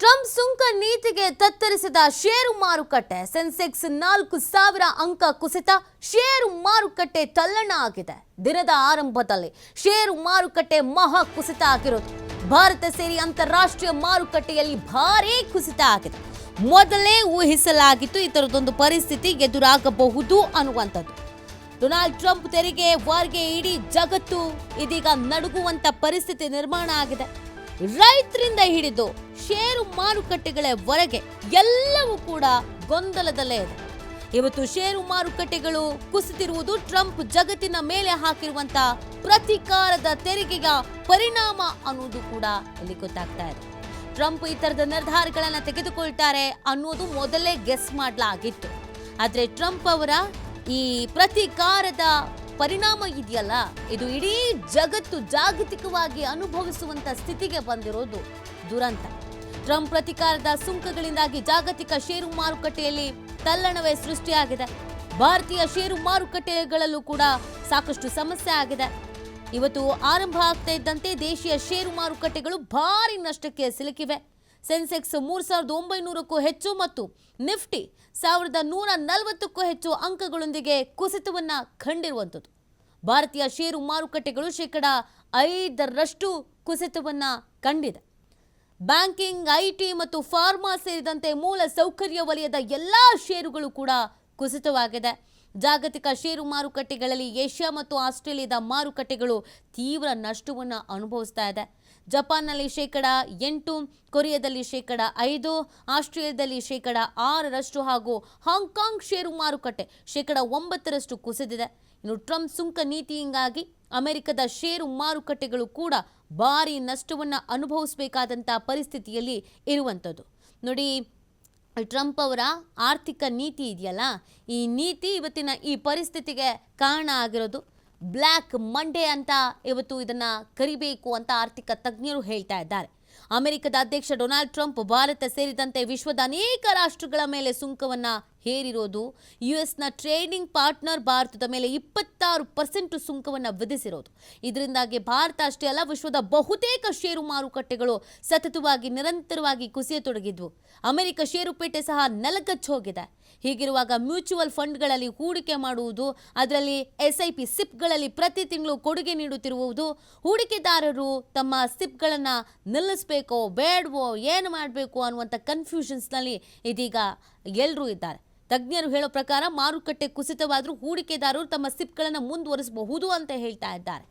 Trump ಸುಂಕ ನೀತಿಗೆ ತತ್ತರಿಸಿದ ಷೇರು ಮಾರುಕಟ್ಟೆ. ಸೆನ್ಸೆಕ್ಸ್ 4,000 ಅಂಕ ಕುಸಿತ, ಷೇರು ಮಾರುಕಟ್ಟೆ ತಲ್ಲಣ ಆಗಿದೆ. ದಿನದ ಆರಂಭದಲ್ಲಿ ಷೇರು ಮಾರುಕಟ್ಟೆ ಮಹಾ ಕುಸಿತ ಆಗಿರೋದು. ಭಾರತ ಸೇರಿ ಅಂತಾರಾಷ್ಟ್ರೀಯ ಮಾರುಕಟ್ಟೆಯಲ್ಲಿ ಭಾರೀ ಕುಸಿತ ಆಗಿದೆ. ಮೊದಲೇ ಊಹಿಸಲಾಗಿತ್ತು ಈ ತರದೊಂದು ಪರಿಸ್ಥಿತಿ ಎದುರಾಗಬಹುದು ಅನ್ನುವಂಥದ್ದು. ಡೊನಾಲ್ಡ್ ಟ್ರಂಪ್ ತೆರಿಗೆ ವಾರ್ಗೆ ಇಡೀ ಜಗತ್ತು ಇದೀಗ ನಡುಗುವಂತ ಪರಿಸ್ಥಿತಿ ನಿರ್ಮಾಣ ಆಗಿದೆ. ರೈತರಿಂದ ಹಿಡಿದು ಷೇರು ಮಾರುಕಟ್ಟೆಗಳವರೆಗೆ ಎಲ್ಲವೂ ಕೂಡ ಗೊಂದಲದಲ್ಲೇ ಇದೆ. ಇವತ್ತು ಷೇರು ಮಾರುಕಟ್ಟೆಗಳು ಕುಸಿತಿರುವುದು ಟ್ರಂಪ್ ಜಗತ್ತಿನ ಮೇಲೆ ಹಾಕಿರುವಂತ ಪ್ರತೀಕಾರದ ತೆರಿಗೆಯ ಪರಿಣಾಮ ಅನ್ನೋದು ಕೂಡ ಇಲ್ಲಿ ಗೊತ್ತಾಗ್ತಾ ಇದೆ. ಟ್ರಂಪ್ ಈ ತರದ ನಿರ್ಧಾರಗಳನ್ನ ತೆಗೆದುಕೊಳ್ತಾರೆ ಅನ್ನೋದು ಮೊದಲೇ ಗೆಸ್ ಮಾಡಲಾಗಿತ್ತು. ಆದ್ರೆ ಟ್ರಂಪ್ ಅವರ ಈ ಪ್ರತೀಕಾರದ ಪರಿಣಾಮ ಇದೆಯಲ್ಲ, ಇದು ಇಡೀ ಜಗತ್ತು ಜಾಗತಿಕವಾಗಿ ಅನುಭವಿಸುವಂತ ಸ್ಥಿತಿಗೆ ಬಂದಿರೋದು ದುರಂತ. ಟ್ರಂಪ್ ಪ್ರತೀಕಾರದ ಸುಂಕಗಳಿಂದಾಗಿ ಜಾಗತಿಕ ಷೇರು ಮಾರುಕಟ್ಟೆಯಲ್ಲಿ ತಲ್ಲಣವೇ ಸೃಷ್ಟಿಯಾಗಿದೆ. ಭಾರತೀಯ ಷೇರು ಮಾರುಕಟ್ಟೆಗಳಲ್ಲೂ ಕೂಡ ಸಾಕಷ್ಟು ಸಮಸ್ಯೆ ಆಗಿದೆ. ಇವತ್ತು ಆರಂಭ ಆಗ್ತಾ ಇದ್ದಂತೆ ದೇಶೀಯ ಷೇರು ಮಾರುಕಟ್ಟೆಗಳು ಭಾರಿ ನಷ್ಟಕ್ಕೆ ಸಿಲುಕಿವೆ. ಸೆನ್ಸೆಕ್ಸ್ 3,900ಕ್ಕೂ ಹೆಚ್ಚು ಮತ್ತು ನಿಫ್ಟಿ 1,140ಕ್ಕೂ ಹೆಚ್ಚು ಅಂಕಗಳೊಂದಿಗೆ ಕುಸಿತವನ್ನ ಕಂಡಿರುವಂಥದ್ದು. ಭಾರತೀಯ ಷೇರು ಮಾರುಕಟ್ಟೆಗಳು 5% ಕುಸಿತವನ್ನ ಕಂಡಿದೆ. ಬ್ಯಾಂಕಿಂಗ್, ಐಟಿ ಮತ್ತು ಫಾರ್ಮಾ ಸೇರಿದಂತೆ ಮೂಲ ಸೌಕರ್ಯ ವಲಯದ ಎಲ್ಲಾ ಷೇರುಗಳು ಕೂಡ ಕುಸಿತವಾಗಿದೆ. ಜಾಗತಿಕ ಷೇರು ಮಾರುಕಟ್ಟೆಗಳಲ್ಲಿ ಏಷ್ಯಾ ಮತ್ತು ಆಸ್ಟ್ರೇಲಿಯಾದ ಮಾರುಕಟ್ಟೆಗಳು ತೀವ್ರ ನಷ್ಟವನ್ನು ಅನುಭವಿಸ್ತಾ ಇದೆ. ಜಪಾನ್ನಲ್ಲಿ 8%, ಕೊರಿಯಾದಲ್ಲಿ 5%, ಆಸ್ಟ್ರೇಲಿಯಾದಲ್ಲಿ 6% ಹಾಗೂ ಹಾಂಗ್ಕಾಂಗ್ ಷೇರು ಮಾರುಕಟ್ಟೆ 9% ಕುಸಿದಿದೆ. ಇನ್ನು ಟ್ರಂಪ್ ಸುಂಕ ನೀತಿಯಿಂದಾಗಿ ಅಮೆರಿಕದ ಷೇರು ಮಾರುಕಟ್ಟೆಗಳು ಕೂಡ ಭಾರಿ ನಷ್ಟವನ್ನು ಅನುಭವಿಸಬೇಕಾದಂಥ ಪರಿಸ್ಥಿತಿಯಲ್ಲಿ ಇರುವಂಥದ್ದು. ನೋಡಿ, ಟ್ರಂಪ್ ಅವರ ಆರ್ಥಿಕ ನೀತಿ ಇದೆಯಲ್ಲ, ಈ ನೀತಿ ಇವತ್ತಿನ ಈ ಪರಿಸ್ಥಿತಿಗೆ ಕಾರಣ ಆಗಿರೋದು. ಬ್ಲ್ಯಾಕ್ ಮಂಡೇ ಅಂತ ಇವತ್ತು ಇದನ್ನ ಕರಿಬೇಕು ಅಂತ ಆರ್ಥಿಕ ತಜ್ಞರು ಹೇಳ್ತಾ ಇದ್ದಾರೆ. ಅಮೆರಿಕದ ಅಧ್ಯಕ್ಷ ಡೊನಾಲ್ಡ್ ಟ್ರಂಪ್ ಭಾರತ ಸೇರಿದಂತೆ ವಿಶ್ವದ ಅನೇಕ ರಾಷ್ಟ್ರಗಳ ಮೇಲೆ ಸುಂಕವನ್ನ ಹೇರಿರೋದು. ಯುಎಸ್ನ ಟ್ರೇಡಿಂಗ್ ಪಾರ್ಟ್ನರ್ ಭಾರತದ ಮೇಲೆ 26% ಸುಂಕವನ್ನು ವಿಧಿಸಿರೋದು. ಇದರಿಂದಾಗಿ ಭಾರತ ಅಷ್ಟೇ ಅಲ್ಲ, ವಿಶ್ವದ ಬಹುತೇಕ ಷೇರು ಮಾರುಕಟ್ಟೆಗಳು ಸತತವಾಗಿ ನಿರಂತರವಾಗಿ ಕುಸಿಯತೊಡಗಿದ್ವು. ಅಮೆರಿಕ ಷೇರುಪೇಟೆ ಸಹ ನೆಲಗಚ್ಚಿ ಹೋಗಿದೆ. ಹೀಗಿರುವಾಗ ಮ್ಯೂಚುವಲ್ ಫಂಡ್ಗಳಲ್ಲಿ ಹೂಡಿಕೆ ಮಾಡುವುದು, ಅದರಲ್ಲಿ SIP ಸಿಪ್ಗಳಲ್ಲಿ ಪ್ರತಿ ತಿಂಗಳು ಕೊಡುಗೆ ನೀಡುತ್ತಿರುವುದು, ಹೂಡಿಕೆದಾರರು ತಮ್ಮ ಸಿಪ್ಗಳನ್ನು ನಿಲ್ಲಿಸಬೇಕೋ ಬೇಡವೋ ಏನು ಮಾಡಬೇಕು ಅನ್ನುವಂಥ ಕನ್ಫ್ಯೂಷನ್ಸ್ನಲ್ಲಿ ಇದೀಗ ಎಲ್ಲರೂ ಇದ್ದಾರೆ. ತಜ್ಞರು ಹೇಳೋ ಪ್ರಕಾರ ಮಾರುಕಟ್ಟೆ ಕುಸಿತವಾದರೂ ಹೂಡಿಕೆದಾರರು ತಮ್ಮ ಸಿಪ್ಗಳನ್ನು ಮುಂದುವರಿಸಬಹುದು ಅಂತ ಹೇಳ್ತಾ ಇದ್ದಾರೆ.